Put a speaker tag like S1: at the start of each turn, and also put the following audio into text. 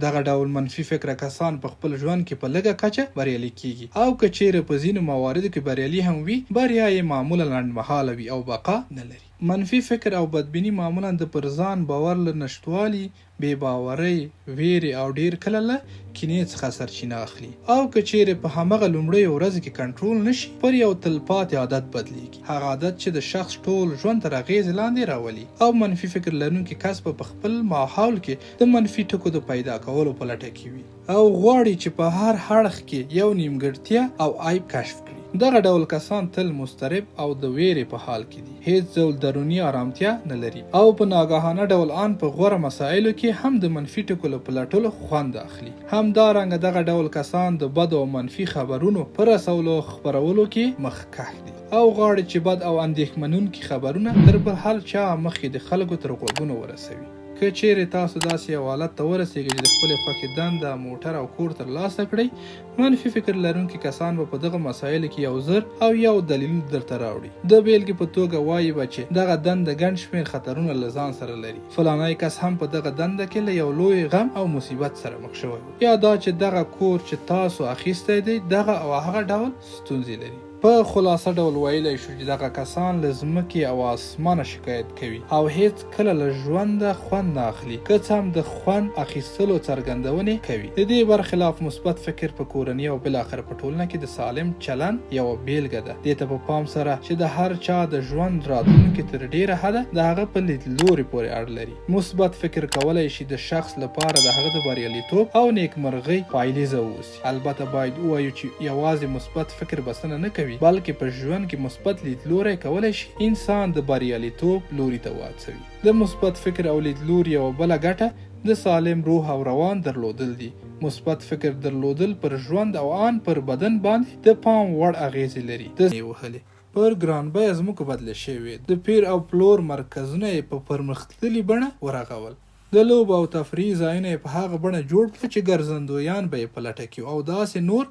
S1: دغه ډول منفي فکره کسان په خپل ژوند کې په لږه کچه بریالي کیږي او که چیرې په ځینو مواردو کې بریالي هم وي، بریا یې معمولا لنډمهاله وي او بقا نه لري. منفي فکر او بدبیني معمولا د پر ځان باور له نشتوالي، بې باورۍ، ویرې او ډیر کله له کینې څخه سرچینه اخلي او که چیرې په همغه لومړیو ورځو کې کنټرول نشي، پر یو تلپاتې عادت بدلیږي. هغه عادت چې د شخص ټول ژوند تر اغېزې لاندې راولي او منفي فکر لرونکي کس په خپل ماحول کې د منفي ټکو د پیدا کولو په لټه کې وي او غواړي چې په هر اړخ کې یو نیمګړتیا او عیب کشف کړي. دغه ډول کسان تل مضطرب او د ویرې په حال کې دي، هیڅ ډول دروني آرامتیا نه لري او په ناګهانه ډول آن په غوره مسایلو کې هم د منفي ټکو له پلټلو خوند اخلي. همدارنګه دغه ډول کسان د بد او منفي خبرونو پر رسولو خپرولو کې مخکښ دي او غواړي چې بد او اندېښمنونکي خبرونه تر بل هر چا مخکې د خلکو تر غوږونو ورسوي. که چیرې تاسو داسې یو حالت ته ورسیږئ چې د خپلې خوښې دنده، موټر او کور ترلاسه کړئ، منفي فکر لرونکي کسان به په دغه مسایلو کې یو زر او یو دلیل درته راوړي. د بیلګې په توګه وایي به چې دغه دنده ګڼ شمېر خطرونه له ځان سره لري، فلانی کس هم په دغه دنده کې له یو لوی غم او مصیبت سره مخ شوی، یا دا چې دغه کور چې تاسو اخیستی دی دغه او هغه ډول ستونزې لري. په خلاصه ډول ویلی شو چې دغه کسان له ځمکې او اسمانه شکایت کوي او هیڅ کله له ژونده خوند نه اخلي، که څه هم د خوند اخیستلو څرګندونې کوي. د دې برخلاف مثبت فکر په کورنۍ او بالاخره په ټولنه کې د سالم چلند یوه بیلګه ده. دې ته په پام سره چې د هر چا د ژوند راتلونکي تر ډیره حده د هغه په لیدلوري پورې اړه لري. مثبت فکر کولی شي د شخص لپاره د هغه د بریالیتوب او نیکمرغۍ پایلیزه واوسي. البته باید ووایو چې یوازې مثبت فکر بسنه نه کوي، بلکې په ژوند کې مثبت لیدلوری کولی شي انسان د بریالیتوب لوري ته واڅوي. د مثبت فکر او لیدلوري یوه بله ګټه د سالم روح او روان درلودل دي. مثبت فکر درلودل پر ژوند او آن پر بدن باندې د پام وړ اغیزې لري. د وهلې پر ګران بیه ځمکو بدله شوې، د پیر او پلور مرکزونه یې په پرمختللې بڼه ورغول. د لوب او تفریح ځایونه یې په هغه بڼه جوړ کړل چې ګرځندویان به یې په لټه کې او داسې نور